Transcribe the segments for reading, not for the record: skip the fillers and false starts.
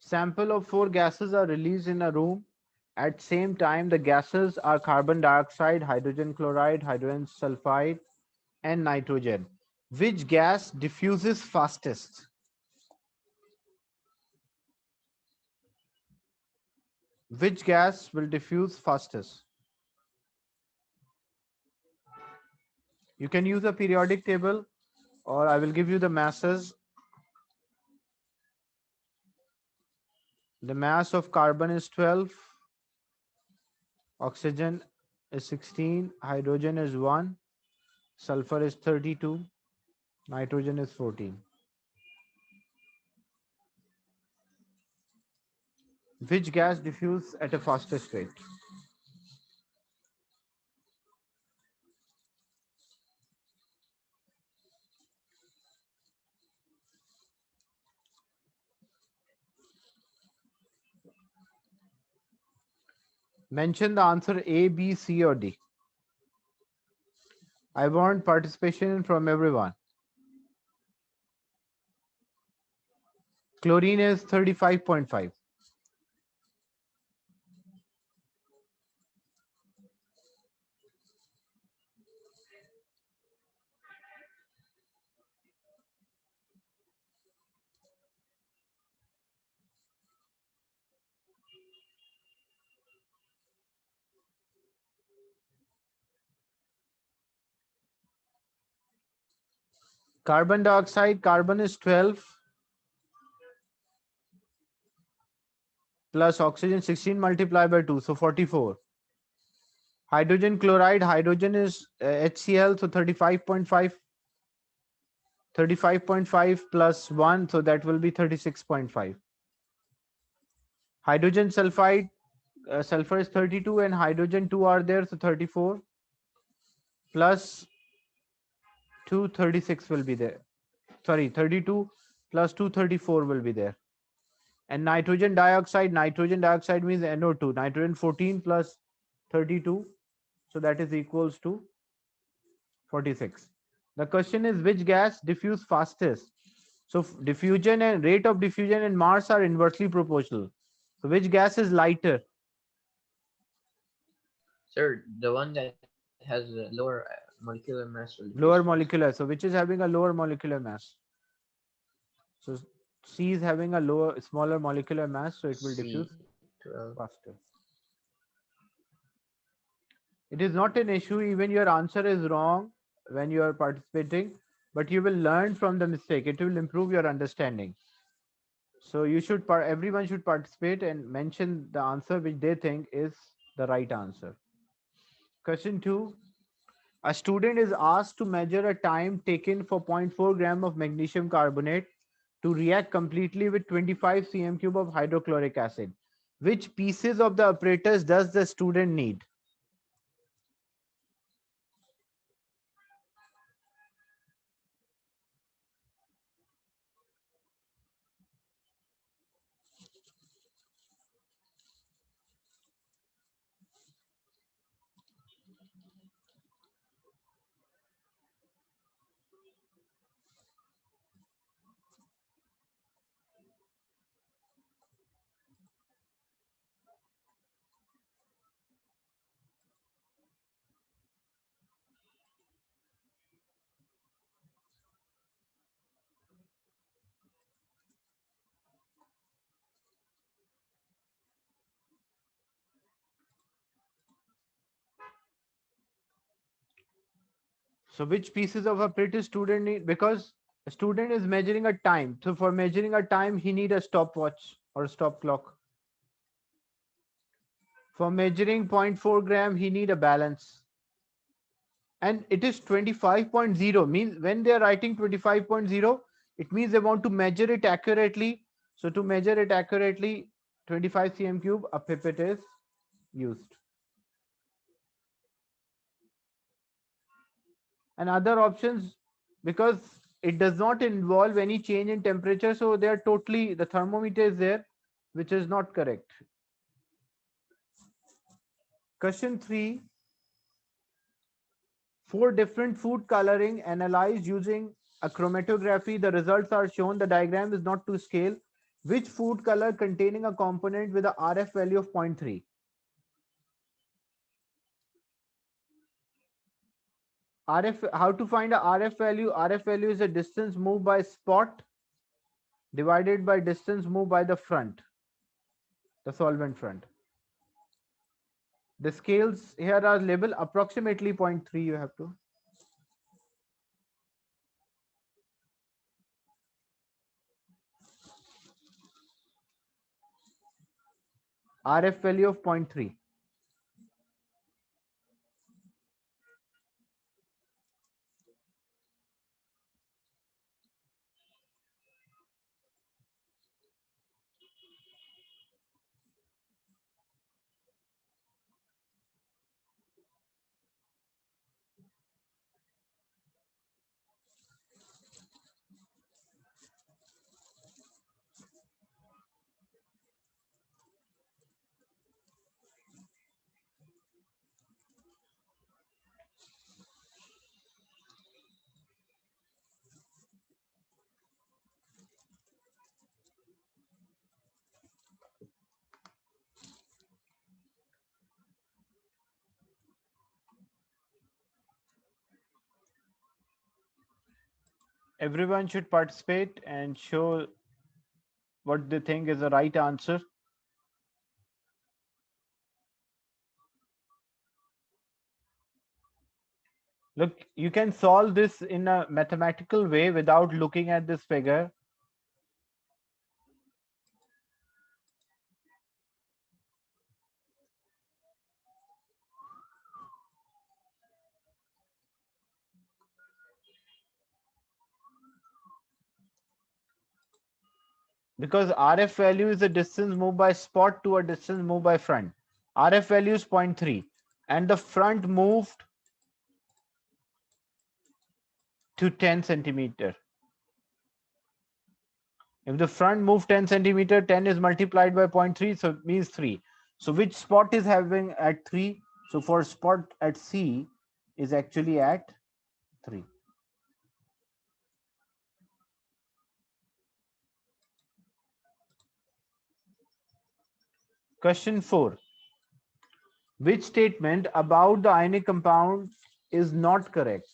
Sample of four gases are released in a room. At same time, the gases are carbon dioxide, hydrogen chloride, hydrogen sulfide, and nitrogen. Which gas diffuses fastest? Which gas will diffuse fastest? You can use a periodic table, or I will give you the masses. The mass of carbon is 12, oxygen is 16, hydrogen is 1, sulfur is 32, nitrogen is 14. Which gas diffuse at a fastest rate? Mention the answer A, B, C, or D. I want participation from everyone. Chlorine is 35.5. Carbon dioxide, carbon is 12 plus oxygen 16 multiplied by 2, so 44. Hydrogen chloride, hydrogen is HCl, so 35.5. 35.5 plus 1, so that will be 36.5. Hydrogen sulfide, sulfur is 32 and hydrogen 2 are there, so 34 plus 2, 36 will be there. Sorry, 32 plus 2, 34 will be there. And nitrogen dioxide means NO2. Nitrogen 14 plus 32, so that is equals to 46. The question is which gas diffuse fastest? So diffusion and rate of diffusion and mass are inversely proportional. So which gas is lighter? Sir, the one that has a lower molecular mass will diffuse Lower faster. molecular. So which is having a lower molecular mass? So C is having a lower, smaller molecular mass, so it will diffuse C12. faster. It is not an issue, even your answer is wrong when you are participating, but you will learn from the mistake. It will improve your understanding. So you should, everyone should participate and mention the answer which they think is the right answer. Question 2. A student is asked to measure a time taken for 0.4 gram of magnesium carbonate to react completely with 25 cm cube of hydrochloric acid. Which pieces of the apparatus does the student need? So which pieces of apparatus student need? Because a student is measuring a time. So for measuring a time, he need a stopwatch or a stop clock. For measuring 0.4 gram, he need a balance. And it is 25.0, means when they are writing 25.0, it means they want to measure it accurately. So to measure it accurately, 25 cm cube, a pipette is used. And other options, because it does not involve any change in temperature, so they are totally, the thermometer is there, which is not correct. Question 3. For different food coloring analyzed using a chromatography, the results are shown. The diagram is not to scale. Which food color containing a component with a RF value of 0.3? RF, how to find a RF value? RF value is the distance moved by spot divided by distance moved by the front, the solvent front. The scales here are labeled approximately 0.3. You have to. RF value of 0.3. Everyone should participate and show what they think is the right answer. Look, you can solve this in a mathematical way without looking at this figure. Because RF value is the distance moved by spot to a distance moved by front. RF value is 0.3 and the front moved to 10 centimeter. If the front moved 10 centimeter, 10 is multiplied by 0.3, so it means 3. So which spot is having at 3? So for spot at C is actually at 3. Question 4. Which statement about the ionic compound is not correct?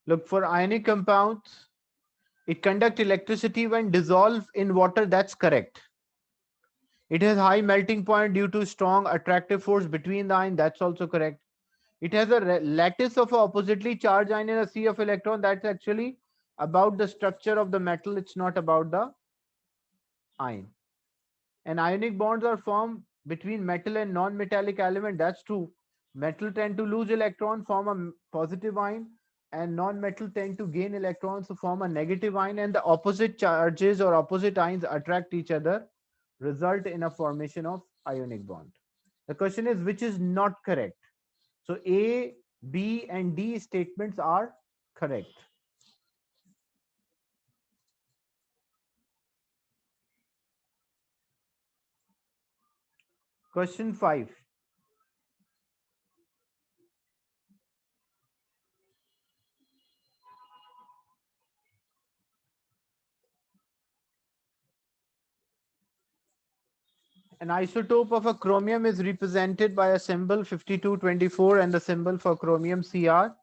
Look, for ionic compounds, it conducts electricity when dissolved in water. That's correct. It has high melting point due to strong attractive force between the ion. That's also correct. It has a lattice of oppositely charged ion in a sea of electron. That's actually about the structure of the metal. It's not about the ion. And ionic bonds are formed between metal and non-metallic element. That's true. Metal tend to lose electron, form a positive ion, and non-metal tend to gain electrons to form a negative ion, and the opposite charges or opposite ions attract each other, result in a formation of ionic bond. The question is which is not correct. So A, B, and D statements are correct. Question 5. An isotope of a chromium is represented by a symbol 5224 and the symbol for chromium Cr.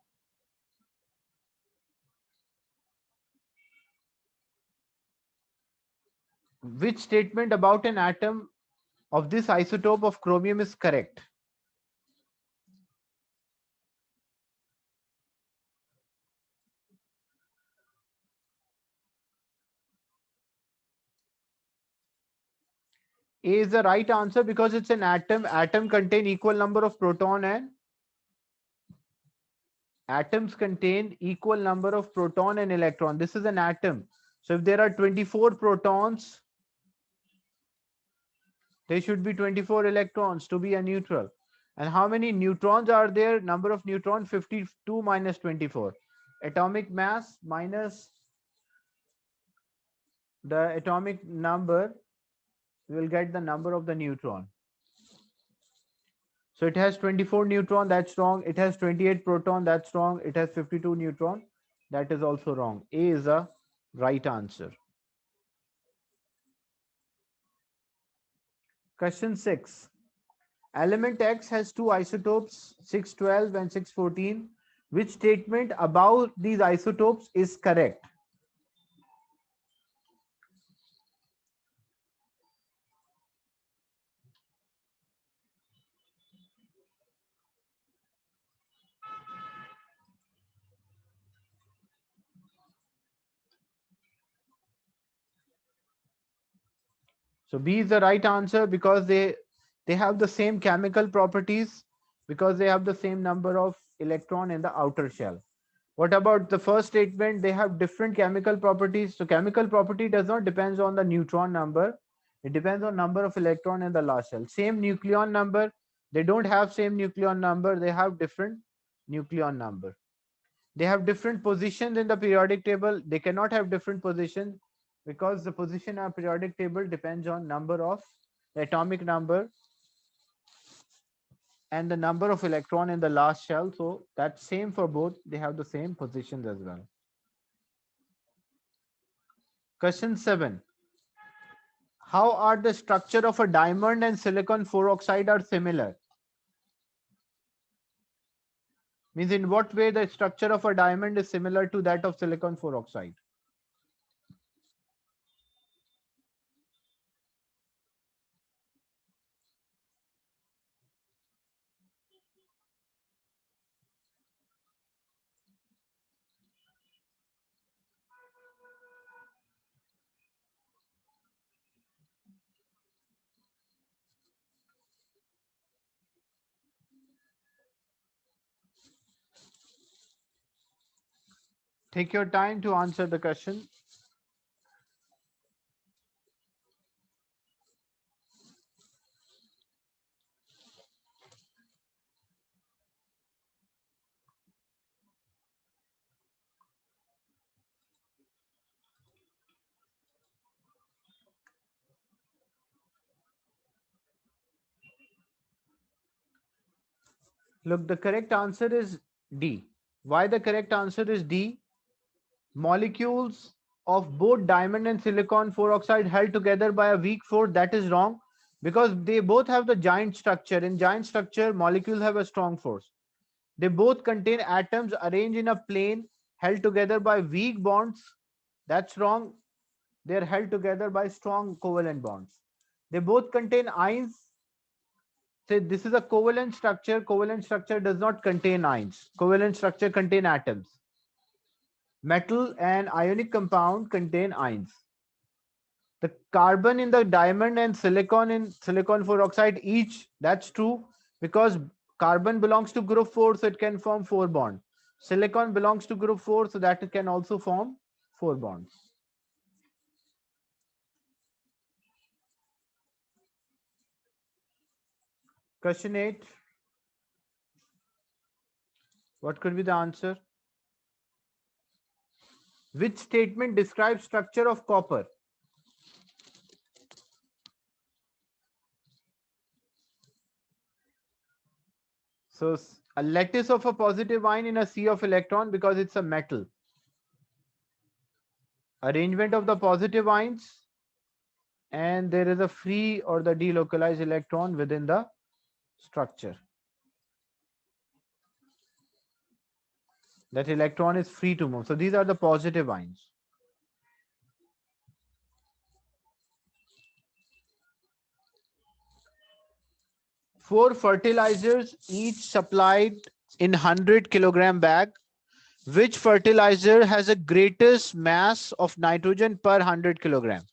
Which statement about an atom of this isotope of chromium is correct? A is the right answer because it's an atom. Atom contain equal number of proton and atoms contain equal number of proton and electron. This is an atom. So if there are 24 protons, there should be 24 electrons to be a neutral. And how many neutrons are there? Number of neutrons, 52 minus 24. Atomic mass minus the atomic number, we will get the number of the neutron. So it has 24 neutron, that's wrong. It has 28 proton, that's wrong. It has 52 neutron, that is also wrong. A is a right answer. Question 6. Element X has two isotopes, 612 and 614. Which statement about these isotopes is correct? So B is the right answer because they have the same chemical properties, because they have the same number of electron in the outer shell. What about the first statement? They have different chemical properties. So chemical property does not depend on the neutron number. It depends on number of electron in the last shell. Same nucleon number. They don't have same nucleon number. They have different nucleon number. They have different positions in the periodic table. They cannot have different positions because the position of periodic table depends on number of atomic number and the number of electron in the last shell. So that's same for both. They have the same positions as well. Question 7. How are the structure of a diamond and silicon 4 oxide are similar? Means in what way the structure of a diamond is similar to that of silicon 4 oxide? Take your time to answer the question. Look, the correct answer is D. Why the correct answer is D? Molecules of both diamond and silicon 4 oxide held together by a weak force. That is wrong because they both have the giant structure. In giant structure, molecules have a strong force. They both contain atoms arranged in a plane held together by weak bonds. That's wrong. They're held together by strong covalent bonds. They both contain ions. Say this is a covalent structure. Covalent structure does not contain ions. Covalent structure contain atoms. Metal and ionic compound contain ions. The carbon in the diamond and silicon in silicon 4 oxide each, that's true because carbon belongs to group 4, so it can form 4 bonds. Silicon belongs to group 4, so that it can also form 4 bonds. Question 8. What could be the answer? Which statement describes structure of copper? So a lattice of a positive ion in a sea of electron because it's a metal. Arrangement of the positive ions, and there is a free or the delocalized electron within the structure. That electron is free to move. So these are the positive ions. Four fertilizers each supplied in 100 kilogram bag. Which fertilizer has the greatest mass of nitrogen per 100 kilogram?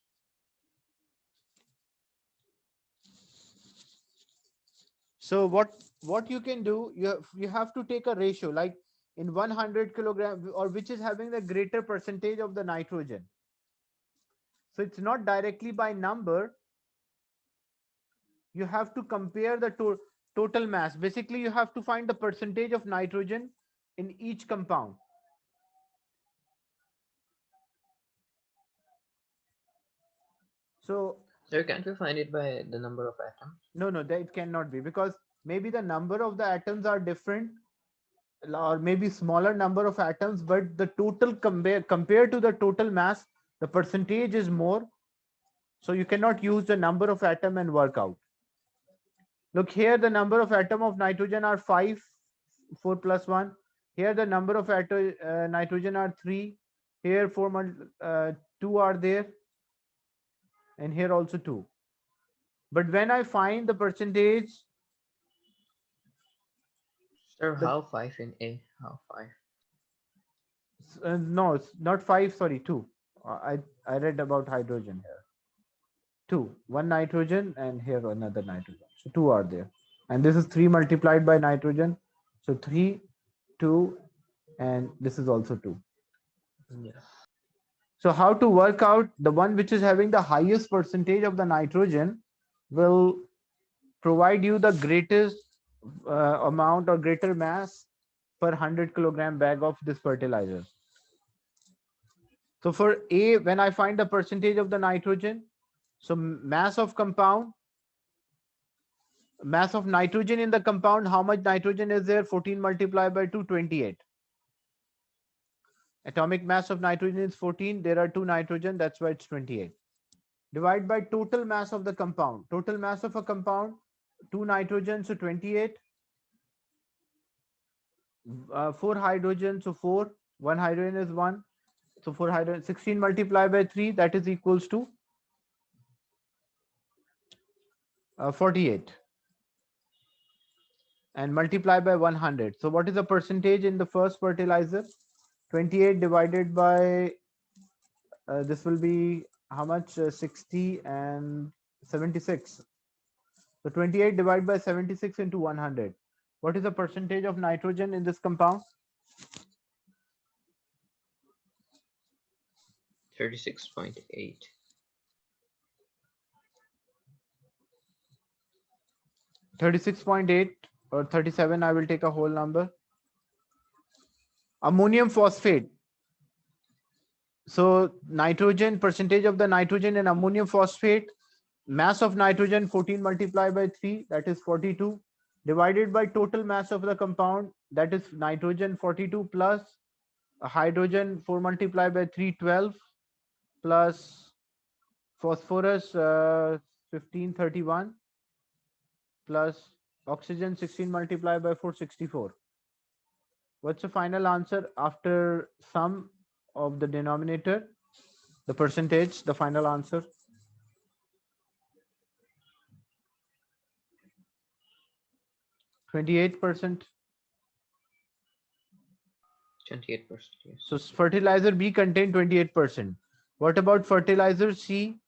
So what you can do, you have to take a ratio like in 100 kilogram or which is having the greater percentage of the nitrogen. So it's not directly by number. You have to compare the total mass. Basically, you have to find the percentage of nitrogen in each compound. So So can't we find it by the number of atoms? no, no, that it cannot be, because maybe the number of the atoms are different, or maybe smaller number of atoms, but the total compared to the total mass, the percentage is more. So you cannot use the number of atom and work out. Look here, the number of atom of nitrogen are 5, 4 plus 1. Here the number of nitrogen are 3. Here 2 are there, and here also 2. But when I find the percentage, Sir, the how 5 in A? How 5? no, it's not 5, sorry, 2. I read about hydrogen here. 2, 1 nitrogen, and here another nitrogen. So 2 are there. And this is 3 multiplied by nitrogen. So 3, 2, and this is also 2. Yeah. So how to work out the one which is having the highest percentage of the nitrogen will provide you the greatest amount or greater mass per 100 kilogram bag of this fertilizer. So for A, when I find the percentage of the nitrogen, so mass of nitrogen in the compound, how much nitrogen is there? 14 multiplied by 2, 28. Atomic mass of nitrogen is 14. There are 2 nitrogen, that's why it's 28. Divide by total mass of the compound. Total mass of a compound, 2 nitrogen, so 28. 4 hydrogen, so 4. 1 hydrogen is 1. So 4 hydrogen, 16 multiplied by 3, that is equals to 48. And multiply by 100. So what is the percentage in the first fertilizer? 28 divided by, this will be how much? 60 and 76. So 28 divided by 76 into 100. What is the percentage of nitrogen in this compound? 36.8. 36.8 or 37, I will take a whole number. Ammonium phosphate. So nitrogen, percentage of the nitrogen in ammonium phosphate, mass of nitrogen 14 multiplied by 3, that is 42, divided by total mass of the compound, that is nitrogen 42 plus hydrogen 4 multiplied by 3, 12, plus phosphorus 1531, plus oxygen 16 multiplied by 4, 64. What's the final answer after sum of the denominator? The percentage, the final answer. 28%. 28%. Yes. So fertilizer B contain 28%. What about fertilizer C?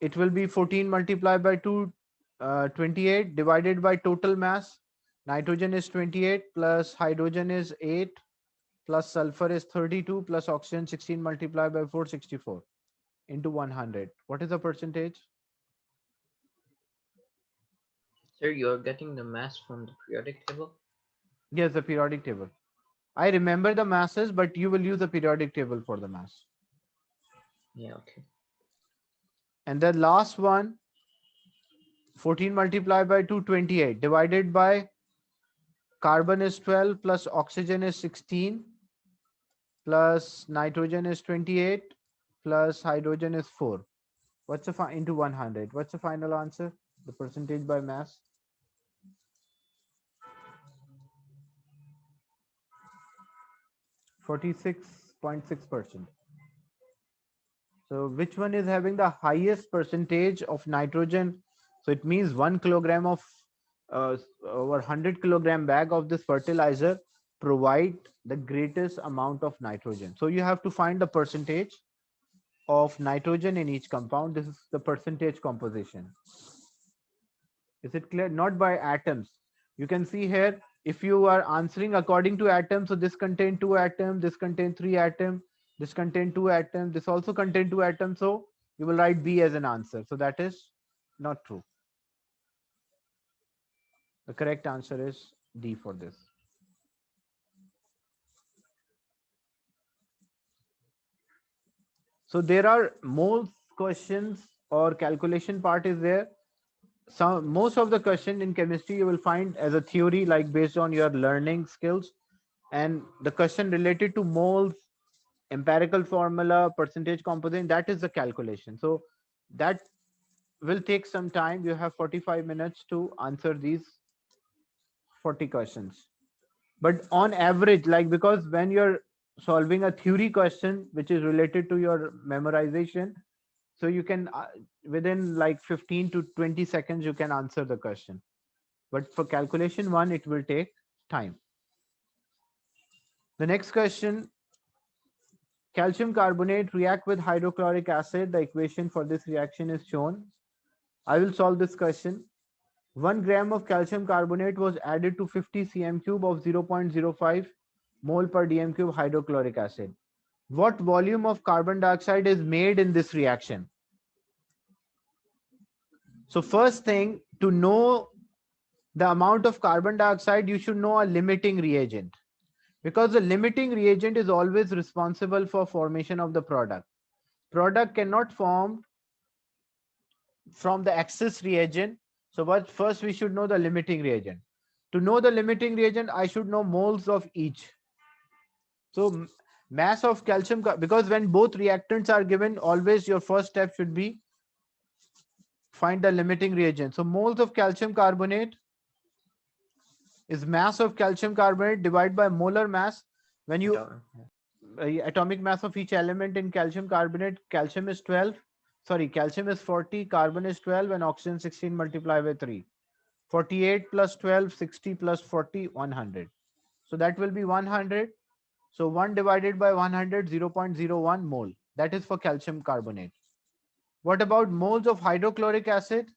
It will be 14 multiplied by 2, 28 divided by total mass. Nitrogen is 28 plus hydrogen is 8 plus sulfur is 32 plus oxygen 16 multiplied by 464 into 100. What is the percentage? Sir, you're getting the mass from the periodic table? Yes, the periodic table. I remember the masses, but you will use the periodic table for the mass. Yeah, okay. And the last one, 14 multiplied by 2, 28 divided by carbon is 12 plus oxygen is 16 plus nitrogen is 28 plus hydrogen is 4. What's the into 100? What's the final answer? The percentage by mass? 46.6%. So which one is having the highest percentage of nitrogen? So it means 1 kilogram of over 100 kilogram bag of this fertilizer provide the greatest amount of nitrogen. So you have to find the percentage of nitrogen in each compound. This is the percentage composition. Is it clear? Not by atoms. You can see here, if you are answering according to atoms, so this contain 2 atoms, this contain 3 atoms, this contain 2 atoms, this also contain 2 atoms. So you will write B as an answer. So that is not true. The correct answer is D for this. So there are moles questions or calculation part is there. Some most of the question in chemistry you will find as a theory, like based on your learning skills, and the question related to moles, empirical formula, percentage composition, that is the calculation. So that will take some time. You have 45 minutes to answer these 40 questions. But on average, like, because when you're solving a theory question which is related to your memorization, so you can within like 15 to 20 seconds you can answer the question. But for calculation one, it will take time. The next question: calcium carbonate react with hydrochloric acid. The equation for this reaction is shown. I will solve this question. 1 gram of calcium carbonate was added to 50 cm cube of 0.05 mole per dm cube hydrochloric acid. What volume of carbon dioxide is made in this reaction? So first thing, to know the amount of carbon dioxide, you should know a limiting reagent, because the limiting reagent is always responsible for formation of the product. Product cannot form from the excess reagent. So but first we should know the limiting reagent. To know the limiting reagent, I should know moles of each. So mass of calcium, because when both reactants are given, always your first step should be find the limiting reagent. So moles of calcium carbonate is mass of calcium carbonate divided by molar mass. When you atomic mass of each element in calcium carbonate, calcium is 12, sorry, calcium is 40, carbon is 12, and oxygen 16 multiplied by 3. 48 plus 12, 60 plus 40, 100. So that will be 100. So 1 divided by 100, 0.01 mole. That is for calcium carbonate. What about moles of hydrochloric acid?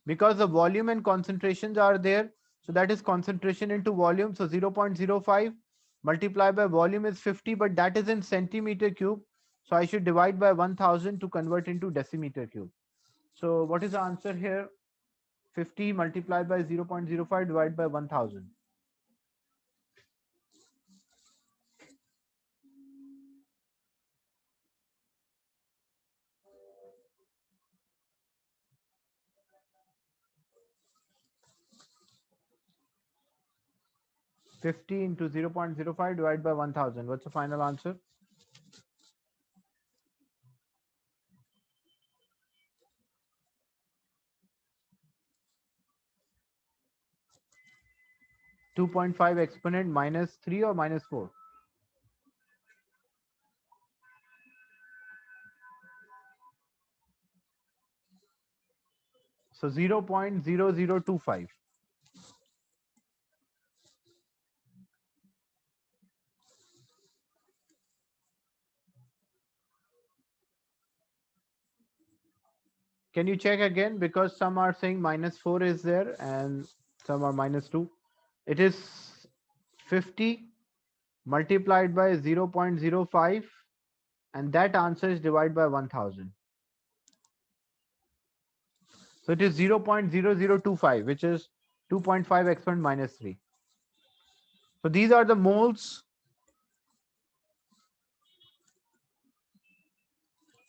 Because the volume and concentrations are there, so that is concentration into volume. So 0.05 multiplied by volume is 50, but that is in centimeter cube. So I should divide by 1000 to convert into decimeter cube. So what is the answer here? 50 multiplied by 0.05 divided by 1000. 50 into 0.05 divided by 1000. What's the final answer? 2.5 exponent minus 3 or minus 4? So 0.0025. Can you check again? Because some are saying minus 4 is there and some are minus 2. It is 50 multiplied by 0.05, and that answer is divided by 1000. So it is 0.0025, which is 2.5 exponent minus 3. So these are the moles.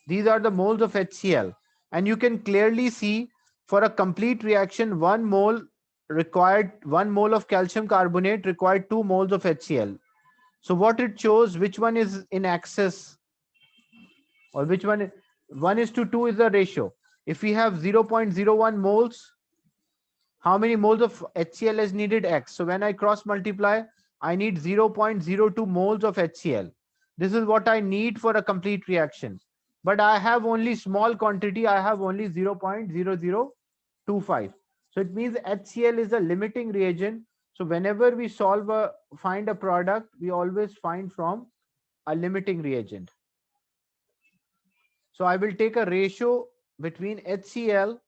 These are the moles of HCl. And you can clearly see for a complete reaction, 1 mole of calcium carbonate required 2 moles of HCl. So what it shows, which one is in excess, or which one, 1:2 is the ratio. If we have 0.01 moles, how many moles of HCl is needed? X. So when I cross multiply, I need 0.02 moles of HCl. This is what I need for a complete reaction. But I have only small quantity. I have only 0.0025. So it means HCl is a limiting reagent. So whenever we find a product, we always find from a limiting reagent. So I will take a ratio between HCl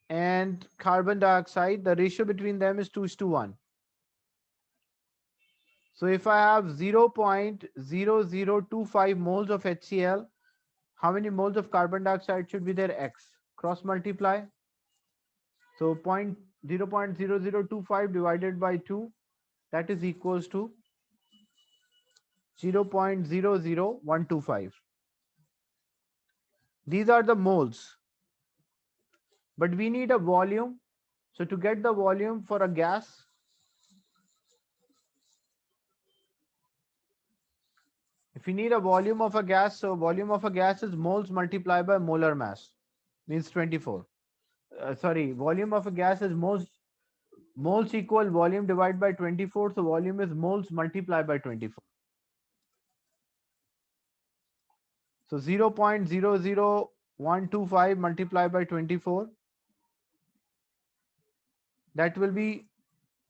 and carbon dioxide. The ratio between them is 2:1. So if I have 0.0025 moles of HCl, how many moles of carbon dioxide should be there? X. Cross multiply. So 0.0025 divided by 2, that is equals to 0.00125. These are the moles. But we need a volume. So to get the volume for a gas, if you need a volume of a gas, so volume of a gas is moles multiplied by molar mass, means 24. Volume of a gas is moles equal volume divided by 24. So volume is moles multiplied by 24. So 0.00125 multiplied by 24. That will be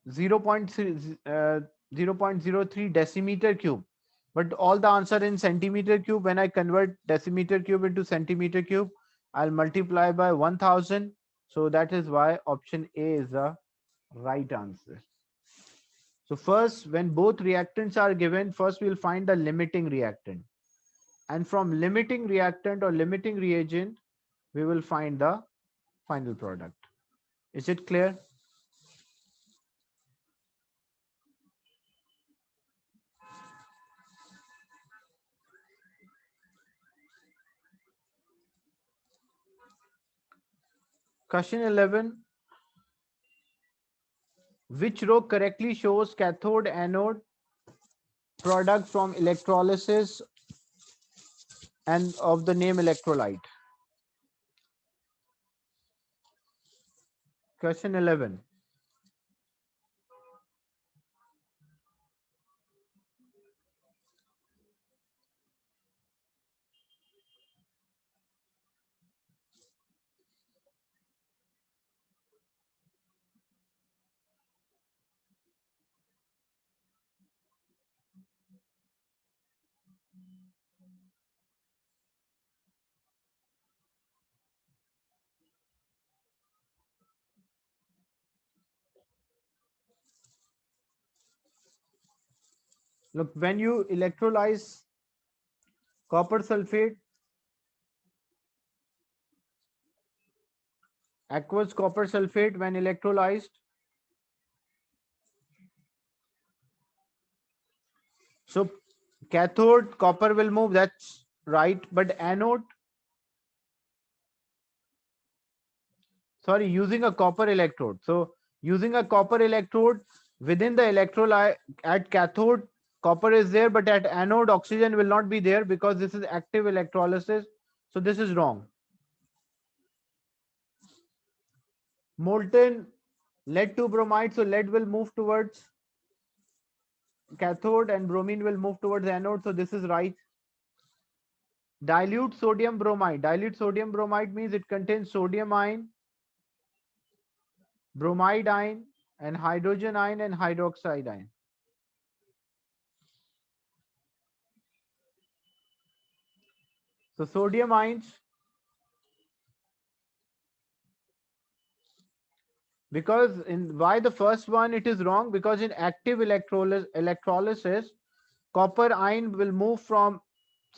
0.03 decimeter cube. But all the answer in centimeter cube. When I convert decimeter cube into centimeter cube, I'll multiply by 1000. So that is why option A is the right answer. So first, when both reactants are given, first we'll find the limiting reactant. And from limiting reactant or limiting reagent, we will find the final product. Is it clear? Question 11. Which row correctly shows cathode anode product from electrolysis and of the name electrolyte? Question 11. Look, when you electrolyze copper sulfate, aqueous copper sulfate, when electrolyzed, so cathode copper will move, that's right, but anode, sorry, using a copper electrode. So using a copper electrode, within the electrolyte at cathode, copper is there, but at anode, oxygen will not be there because this is active electrolysis. So this is wrong. Molten lead to bromide, so lead will move towards cathode and bromine will move towards anode. So this is right. Dilute sodium bromide. Dilute sodium bromide means it contains sodium ion, bromide ion, and hydrogen ion and hydroxide ion. So sodium ions, because in why the first one it is wrong, because in active electrolysis, copper ion will move from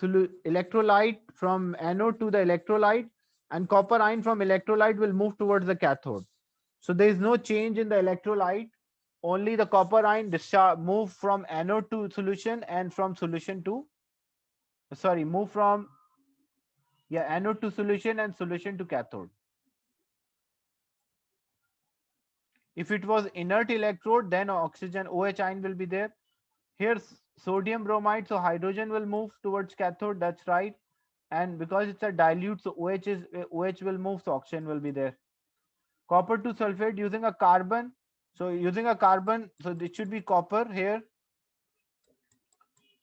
electrolyte from anode to the electrolyte, and copper ion from electrolyte will move towards the cathode. So there is no change in the electrolyte, only the copper ion move from anode to solution and from solution to, move from anode to solution and solution to cathode. If it was inert electrode, then oxygen OH ion will be there. Here's sodium bromide, so hydrogen will move towards cathode, that's right. And because it's a dilute, so OH will move, so oxygen will be there. Copper to sulfate using a carbon. So using a carbon, so it should be copper here.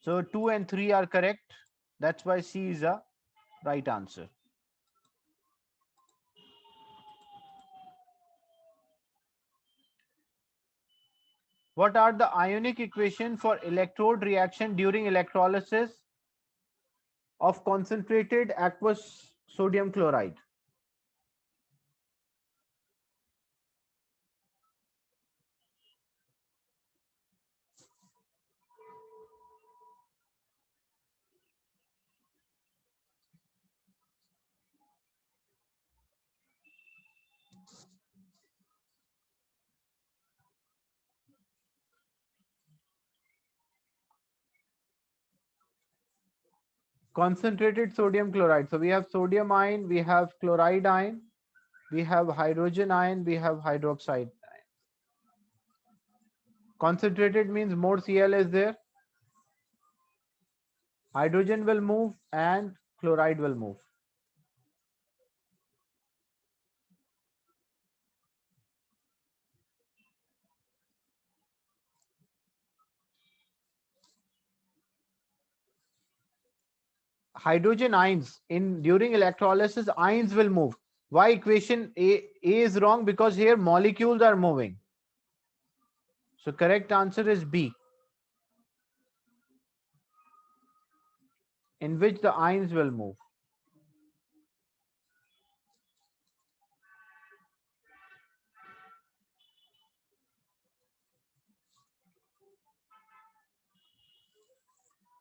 So 2 and 3 are correct. That's why C is a right answer. What are the ionic equation for electrode reaction during electrolysis of concentrated aqueous sodium chloride? Concentrated sodium chloride. So we have sodium ion, we have chloride ion, we have hydrogen ion, we have hydroxide ion. Concentrated means more Cl is there. Hydrogen will move and chloride will move. Hydrogen ions in during electrolysis, ions will move. Why equation A is wrong? Because here molecules are moving. So correct answer is B, in which the ions will move.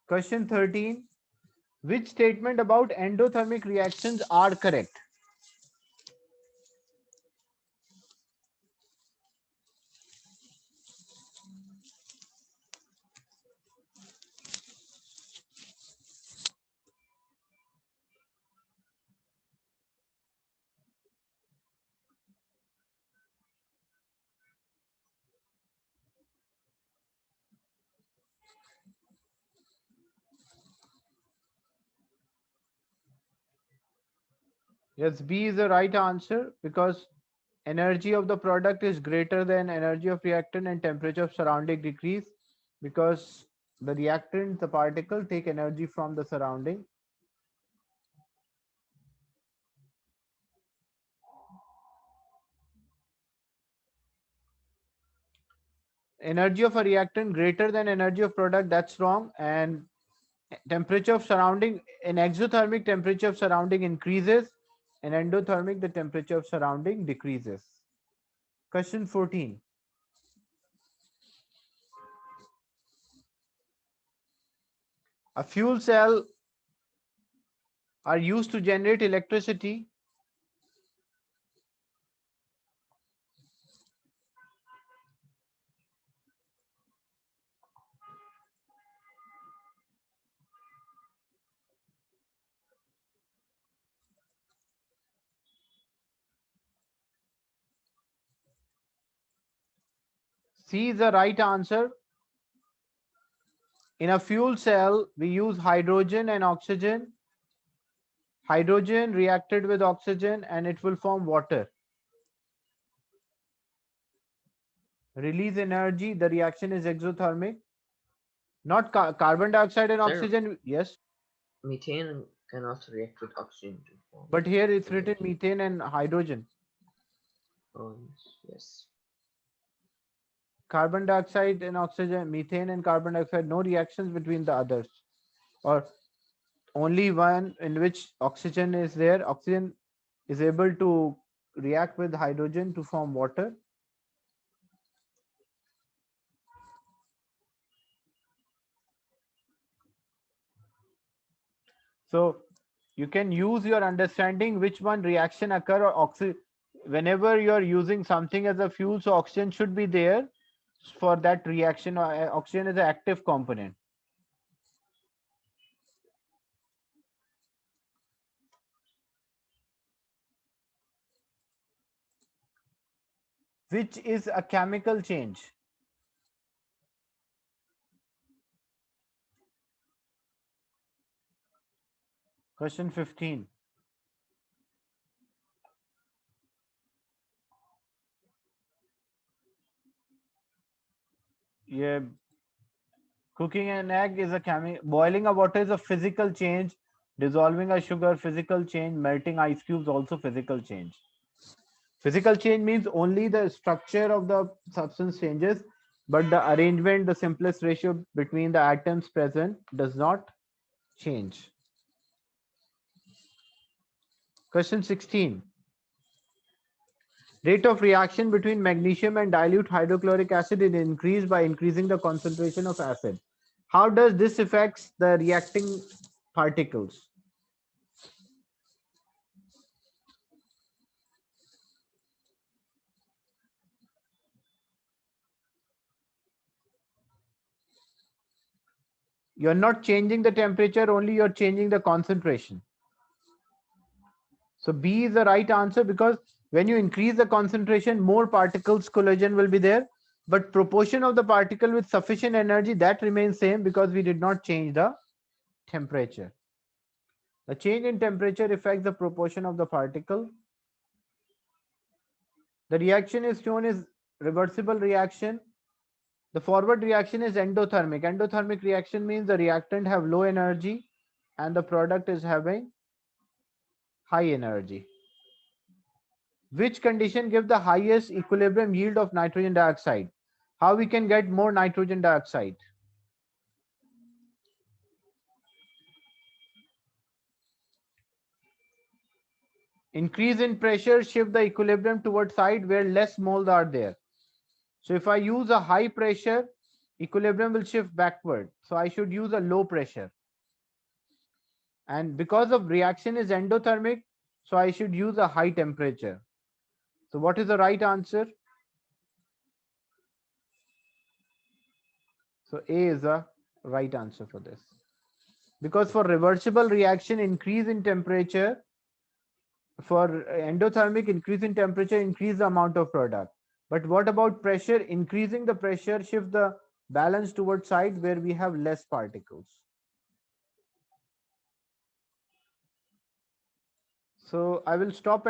Question 13. Which statement about endothermic reactions are correct? Yes, B is the right answer because energy of the product is greater than energy of reactant and temperature of surrounding decrease because the reactant, the particle, take energy from the surrounding. Energy of a reactant greater than energy of product, that's wrong. And temperature of surrounding, in exothermic, temperature of surrounding increases. In endothermic, the temperature of surrounding decreases. Question 14. A fuel cell are used to generate electricity. C is the right answer. In a fuel cell, we use hydrogen and oxygen. Hydrogen reacted with oxygen and it will form water. Release energy, the reaction is exothermic. Not carbon dioxide and Sir, oxygen, yes. methane cannot react with oxygen to form But here it's written energy. methane and hydrogen. Yes. Carbon dioxide and oxygen, methane and carbon dioxide, no reactions between the others. Or only one in which oxygen is there. Oxygen is able to react with hydrogen to form water. So you can use your understanding which one reaction occur or whenever you are using something as a fuel, so oxygen should be there for that reaction. Oxygen is an active component. Which is a chemical change? Question 15. Yeah, cooking an egg is a boiling a water is a physical change. Dissolving a sugar, physical change. Melting ice cubes, also physical change. Physical change means only the structure of the substance changes, but the arrangement, the simplest ratio between the atoms present does not change. Question 16. Rate of reaction between magnesium and dilute hydrochloric acid is increased by increasing the concentration of acid. How does this affect the reacting particles? You're not changing the temperature, only you're changing the concentration. So B is the right answer, because when you increase the concentration, more particles collision will be there, but proportion of the particle with sufficient energy, that remains same because we did not change the temperature. The change in temperature affects the proportion of the particle. The reaction is shown as reversible reaction. The forward reaction is endothermic. Endothermic reaction means the reactant have low energy and the product is having high energy. Which condition give the highest equilibrium yield of nitrogen dioxide? How we can get more nitrogen dioxide? Increase in pressure shift the equilibrium towards side where less moles are there. So if I use a high pressure, equilibrium will shift backward. So I should use a low pressure. And because of reaction is endothermic, so I should use a high temperature. So what is the right answer? So A is the right answer for this. Because for reversible reaction, increase in temperature, for endothermic, increase in temperature, increase the amount of product. But what about pressure? Increasing the pressure shift the balance towards side where we have less particles. So I will stop at